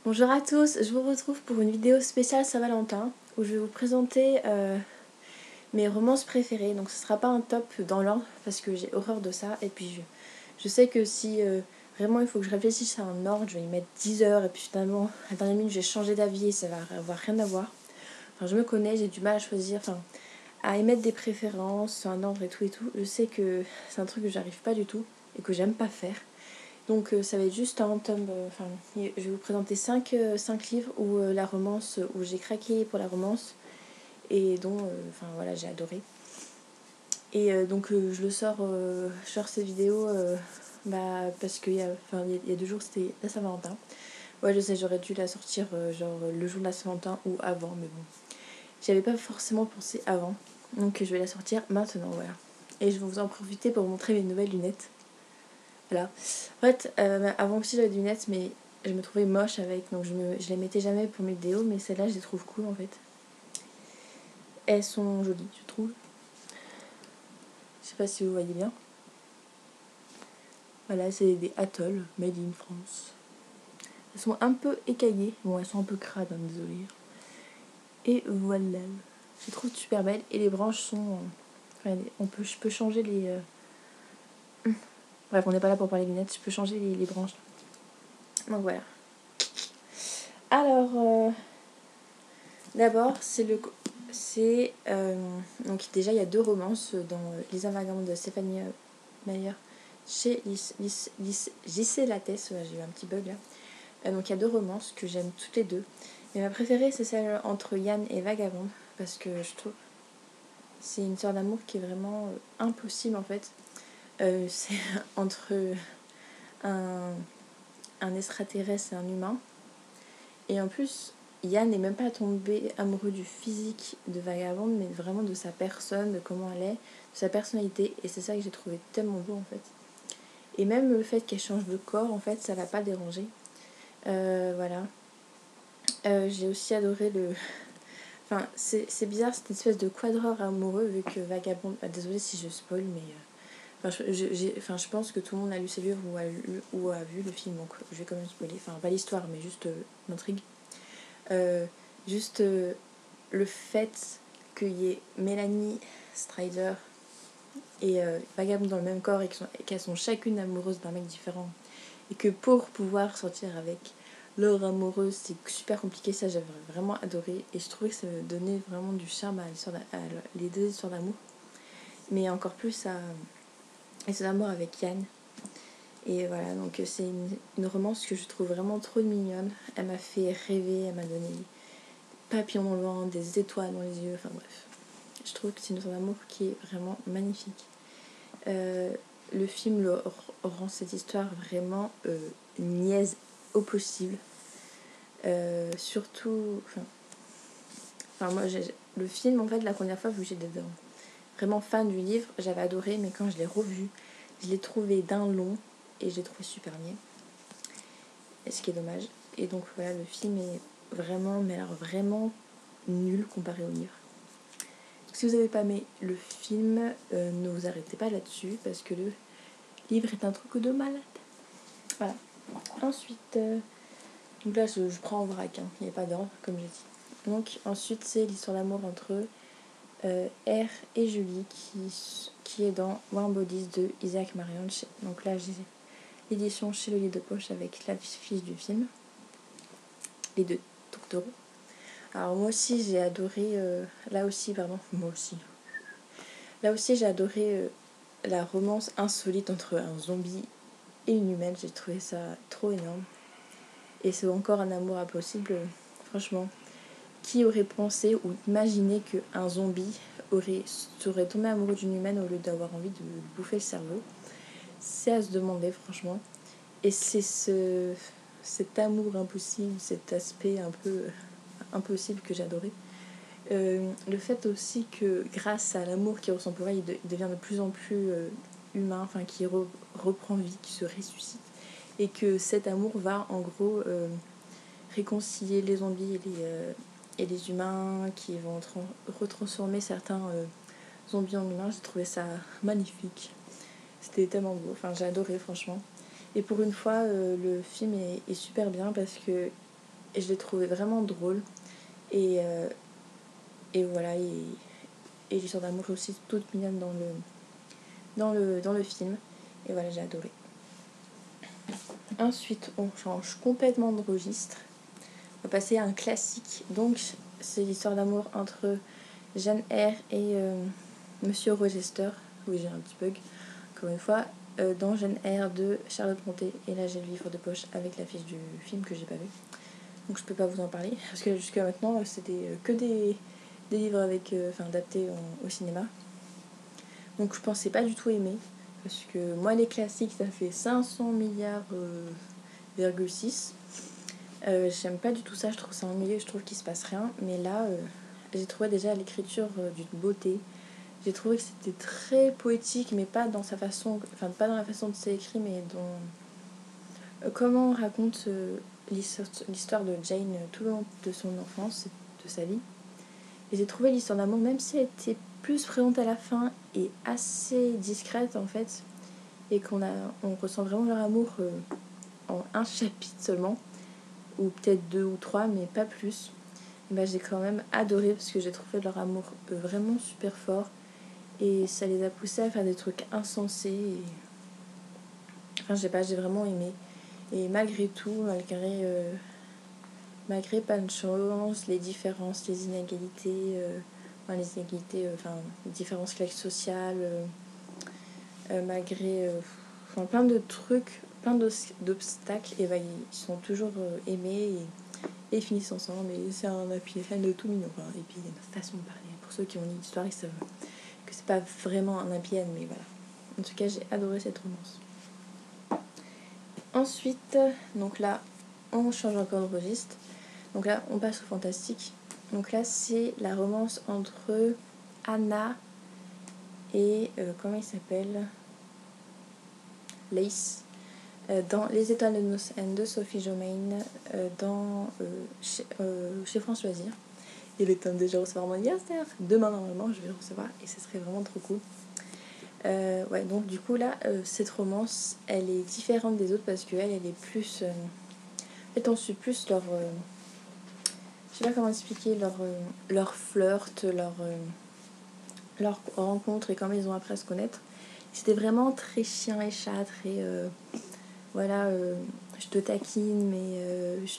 Bonjour à tous, je vous retrouve pour une vidéo spéciale Saint-Valentin où je vais vous présenter mes romances préférées. Donc ce sera pas un top dans l'ordre parce que j'ai horreur de ça et puis je sais que si vraiment il faut que je réfléchisse à un ordre, je vais y mettre 10 heures et puis finalement à la dernière minute je vais changer d'avis et ça va avoir rien à voir. Enfin je me connais, j'ai du mal à choisir, à émettre des préférences, un ordre et tout et tout. Je sais que c'est un truc que j'arrive pas du tout et que j'aime pas faire. Donc ça va être juste un tome, je vais vous présenter 5 livres où la romance, où j'ai craqué pour la romance et dont voilà, j'ai adoré. Et je sors cette vidéo parce qu'il y a 2 jours c'était la Saint-Valentin. Ouais je sais, j'aurais dû la sortir le jour de la Saint-Valentin ou avant, mais bon. J'y avais pas forcément pensé avant. Donc je vais la sortir maintenant, voilà. Et je vais vous en profiter pour vous montrer mes nouvelles lunettes. Voilà. En fait, avant aussi j'avais des lunettes, mais je me trouvais moche avec, donc je les mettais jamais pour mes vidéos, mais celles-là je les trouve cool en fait. Elles sont jolies, je trouve. Je sais pas si vous voyez bien. Voilà, c'est des Atoll, made in France. Elles sont un peu écaillées, bon elles sont un peu crades, hein, désolée. Et voilà, je les trouve super belles et les branches sont... je peux changer les... Bref, on n'est pas là pour parler des lunettes, je peux changer les branches. Donc voilà. Alors, d'abord, donc déjà, il y a 2 romances dans Les Amalgames de Stéphanie Meyer chez JC Lattès. J'ai eu un petit bug là. Donc il y a 2 romances que j'aime toutes les deux. Mais ma préférée, c'est celle entre Yann et Vagabond. Parce que je trouve c'est une histoire d'amour qui est vraiment impossible en fait. C'est entre un extraterrestre et un humain. Et en plus, Yann n'est même pas tombé amoureux du physique de Vagabond, mais vraiment de sa personne, de comment elle est, de sa personnalité. Et c'est ça que j'ai trouvé tellement beau en fait. Et même le fait qu'elle change de corps, en fait, ça l'a pas dérangé. Voilà. J'ai aussi adoré le... Enfin, c'est bizarre, cette espèce de quadreur amoureux, vu que Vagabond... désolée si je spoil, mais... je pense que tout le monde a lu ses livres ou a vu le film, donc je vais quand même spoiler. Enfin, pas l'histoire, mais juste l'intrigue. Juste le fait qu'il y ait Mélanie Strider et Vagabond dans le même corps et qu'elles sont chacune amoureuses d'un mec différent, et que pour pouvoir sortir avec leur amoureuse c'est super compliqué, ça j'avais vraiment adoré et je trouvais que ça me donnait vraiment du charme à les 2 histoires d'amour, mais encore plus à l'histoire d'amour avec Yann. Et voilà, donc c'est une romance que je trouve vraiment trop mignonne. Elle m'a fait rêver, elle m'a donné papillons dans le ventre, des étoiles dans les yeux, enfin bref. Je trouve que c'est une histoire d'amour qui est vraiment magnifique. Le film rend cette histoire vraiment niaise au possible. Surtout... moi, le film, en fait, la première fois, vu que j'étais vraiment fan du livre, j'avais adoré, mais quand je l'ai revu, je l'ai trouvé d'un long et je l'ai trouvé super bien. Ce qui est dommage. Et donc voilà, le film est vraiment, mais alors vraiment nul comparé au livre. Donc, si vous n'avez pas aimé le film, ne vous arrêtez pas là-dessus parce que le livre est un truc de malade. Voilà. Ensuite, donc là je prends en vrac, hein. Il n'y a pas d'ordre comme j'ai dit. Donc ensuite c'est l'histoire d'amour entre R et Julie qui est dans Warm Bodies de Isaac Marion. Donc là j'ai l'édition chez le livre de poche avec la fiche du film, les 2 tourtereaux. Alors moi aussi j'ai adoré, là aussi j'ai adoré la romance insolite entre un zombie et une humaine. J'ai trouvé ça trop énorme. Et c'est encore un amour impossible, franchement. Qui aurait pensé ou imaginé qu'un zombie serait tombé amoureux d'une humaine au lieu d'avoir envie de bouffer le cerveau? C'est à se demander, franchement. Et c'est cet amour impossible, cet aspect un peu impossible que j'adorais. Le fait aussi que grâce à l'amour qu'il ressent pour elle, il devient de plus en plus humain, qui reprend vie, qui se ressuscite. Et que cet amour va en gros réconcilier les zombies et les humains, qui vont retransformer certains zombies en humains. J'ai trouvé ça magnifique. C'était tellement beau. J'ai adoré franchement. Et pour une fois, le film est super bien parce que je l'ai trouvé vraiment drôle. Et voilà, et l'histoire d'amour est aussi toute mignonne dans le film. Et voilà, j'ai adoré. Ensuite, on change complètement de registre. On va passer à un classique. Donc, c'est l'histoire d'amour entre Jane Eyre et Monsieur Rochester. Oui, j'ai un petit bug, encore une fois. Dans Jane Eyre de Charlotte Brontë. Et là, j'ai le livre de poche avec l'affiche du film que j'ai pas vu. Donc, je peux pas vous en parler. Parce que jusqu'à maintenant, c'était que des livres avec, adaptés au cinéma. Donc, je pensais pas du tout aimer. Parce que moi, les classiques, ça fait 500 milliards, 6. J'aime pas du tout ça, je trouve ça ennuyeux, je trouve qu'il se passe rien. Mais là, j'ai trouvé déjà l'écriture d'une beauté. J'ai trouvé que c'était très poétique, mais pas dans sa façon, pas dans la façon dont c'est écrit, mais dans comment on raconte l'histoire de Jane tout le long de son enfance, de sa vie. Et j'ai trouvé l'histoire d'amour, même si elle était plus présente à la fin et assez discrète en fait, et on ressent vraiment leur amour en un chapitre seulement, ou peut-être 2 ou 3, mais pas plus. Bah, j'ai quand même adoré parce que j'ai trouvé leur amour vraiment super fort et ça les a poussés à faire des trucs insensés. Je sais pas, j'ai vraiment aimé. Et malgré tout, malgré pas de chance, les différences, les inégalités, les différences sociales, malgré plein de trucs, plein d'obstacles, et ils sont toujours aimés et finissent ensemble. Et c'est un happy end de tout mignon. Et puis il y a une façon de parler. Pour ceux qui ont lu l'histoire, ils savent que c'est pas vraiment un happy end, mais voilà. En tout cas, j'ai adoré cette romance. Ensuite, donc là, on change encore de registre. Donc là, on passe au fantastique. Donc là, c'est la romance entre Anna et comment il s'appelle, Lace, dans Les Étoiles de Nocen de Sophie Jomain, chez France Loisirs. Et le tome déjà recevoir mon anniversaire. Demain, normalement, je vais le recevoir et ce serait vraiment trop cool. Donc du coup, là, cette romance, elle est différente des autres parce qu'elle est plus... en fait, on suit plus leur... je sais pas comment expliquer, leur flirt, leur rencontre et comment ils ont appris à se connaître. C'était vraiment très chien et chat, très... je te taquine, mais je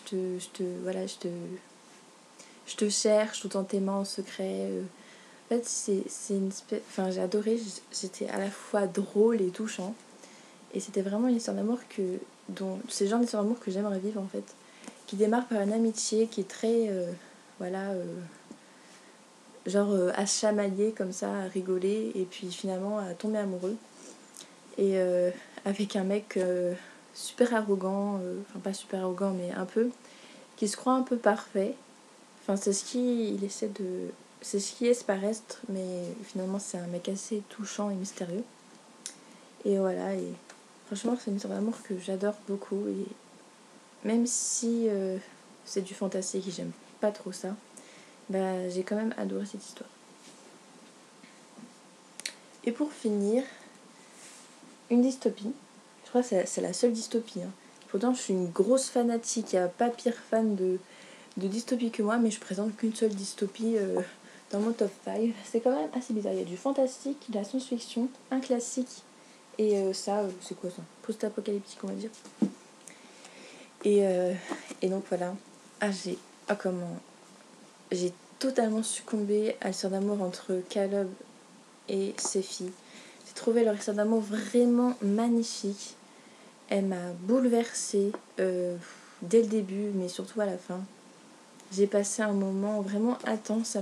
te cherche tout en t'aimant en secret. En fait, c'est une espèce... j'ai adoré, j'étais à la fois drôle et touchant. Et c'était vraiment une histoire d'amour c'est le genre d'histoire d'amour que j'aimerais vivre en fait. Qui démarre par une amitié qui est très... à se chamailler comme ça, à rigoler, et puis finalement à tomber amoureux. Et avec un mec super arrogant, pas super arrogant, mais un peu, qui se croit un peu parfait. C'est ce qu'il essaie de... C'est ce qui est paraître, mais finalement c'est un mec assez touchant et mystérieux. Et voilà, et franchement c'est une histoire d'amour que j'adore beaucoup. Et même si c'est du fantastique et j'aime pas trop ça, j'ai quand même adoré cette histoire. Et pour finir, une dystopie. Je crois que c'est la seule dystopie. Pourtant je suis une grosse fanatique, il n'y a pas pire fan de dystopie que moi, mais je présente qu'une seule dystopie dans mon top 5. C'est quand même assez bizarre. Il y a du fantastique, de la science-fiction, un classique, et c'est quoi ça? Post-apocalyptique, on va dire. Et donc voilà. J'ai totalement succombé à l'histoire d'amour entre Caleb et Sephi. J'ai trouvé leur histoire d'amour vraiment magnifique. Elle m'a bouleversée dès le début, mais surtout à la fin. J'ai passé un moment vraiment intense à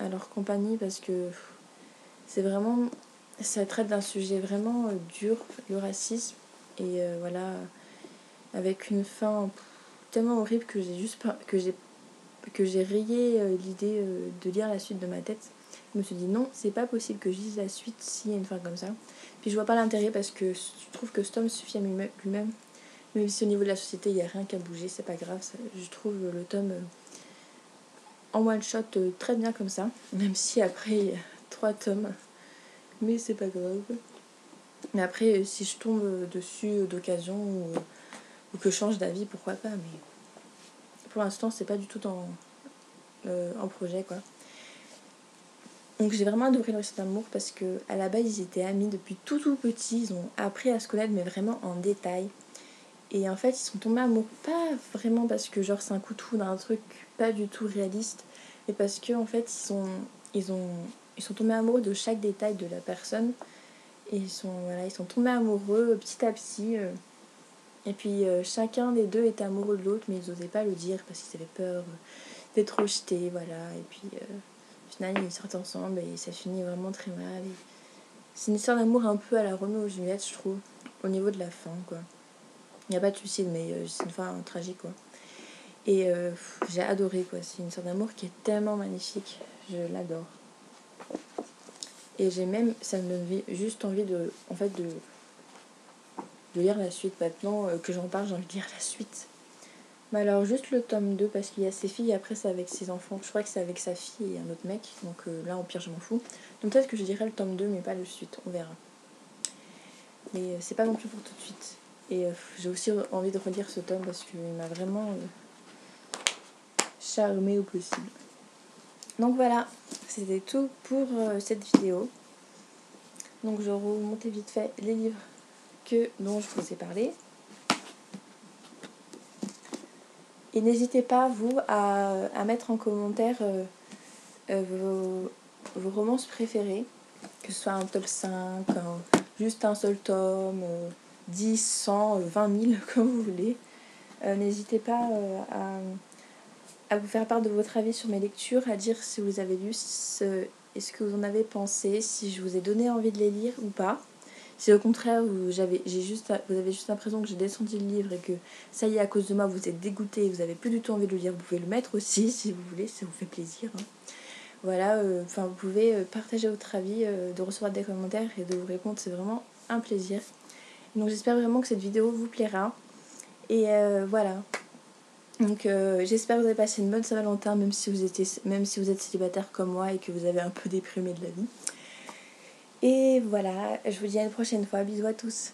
leur compagnie parce que ça traite d'un sujet vraiment dur, le racisme, et avec une fin tellement horrible que j'ai rayé l'idée de lire la suite de ma tête. Je me suis dit non, c'est pas possible que je lise la suite s'il y a une fin comme ça. Puis je vois pas l'intérêt parce que je trouve que cet homme suffit à lui-même. Même si au niveau de la société il n'y a rien qu'à bouger, c'est pas grave. Je trouve le tome en one shot très bien comme ça, même si après il y a 3 tomes, mais c'est pas grave. Mais après, si je tombe dessus d'occasion ou que je change d'avis, pourquoi pas, mais pour l'instant c'est pas du tout en projet quoi. Donc j'ai vraiment adoré le récit d'amour parce que à la base ils étaient amis depuis tout petit, ils ont appris à se connaître mais vraiment en détail. Et en fait ils sont tombés amoureux, pas vraiment parce que genre c'est un coup de foudre, un truc pas du tout réaliste, mais parce que en fait ils sont tombés amoureux de chaque détail de la personne. Et ils sont tombés amoureux petit à petit. Et puis chacun des deux était amoureux de l'autre, mais ils n'osaient pas le dire parce qu'ils avaient peur d'être rejetés, voilà. Et puis au final ils sortent ensemble et ça finit vraiment très mal. Et c'est une histoire d'amour un peu à la Roméo et Juliette, je trouve, au niveau de la fin, quoi. Il n'y a pas de suicide, mais c'est une fin tragique, quoi. Et j'ai adoré, quoi. C'est une histoire d'amour qui est tellement magnifique. Je l'adore. Et ça me donne juste envie de lire la suite. Maintenant que j'en parle, j'ai envie de lire la suite. Mais alors juste le tome 2 parce qu'il y a ses filles et après c'est avec ses enfants. Je crois que c'est avec sa fille et un autre mec. Donc là au pire je m'en fous. Donc peut-être que je dirais le tome 2 mais pas le suite. On verra. Mais c'est pas non plus pour tout de suite. Et j'ai aussi envie de relire ce tome parce qu'il m'a vraiment charmé au possible. Donc voilà, c'était tout pour cette vidéo. Donc je remontais vite fait les livres dont je vous ai parlé. Et n'hésitez pas, vous, à mettre en commentaire vos romances préférées, que ce soit un top 5, juste un seul tome, 10, 100, 20 000, comme vous voulez. N'hésitez pas à vous faire part de votre avis sur mes lectures, à dire si vous avez lu, et ce que vous en avez pensé, si je vous ai donné envie de les lire ou pas. Si au contraire vous avez juste l'impression que j'ai descendu le livre et que ça y est, à cause de moi vous êtes dégoûté et vous avez plus du tout envie de le lire, vous pouvez le mettre aussi si vous voulez, ça vous fait plaisir, hein. Voilà, vous pouvez partager votre avis, de recevoir des commentaires et de vous répondre, c'est vraiment un plaisir. Donc j'espère vraiment que cette vidéo vous plaira. Et voilà. Donc j'espère que vous avez passé une bonne Saint-Valentin, même si vous êtes célibataire comme moi et que vous avez un peu déprimé de la vie. Et voilà, je vous dis à une prochaine fois. Bisous à tous.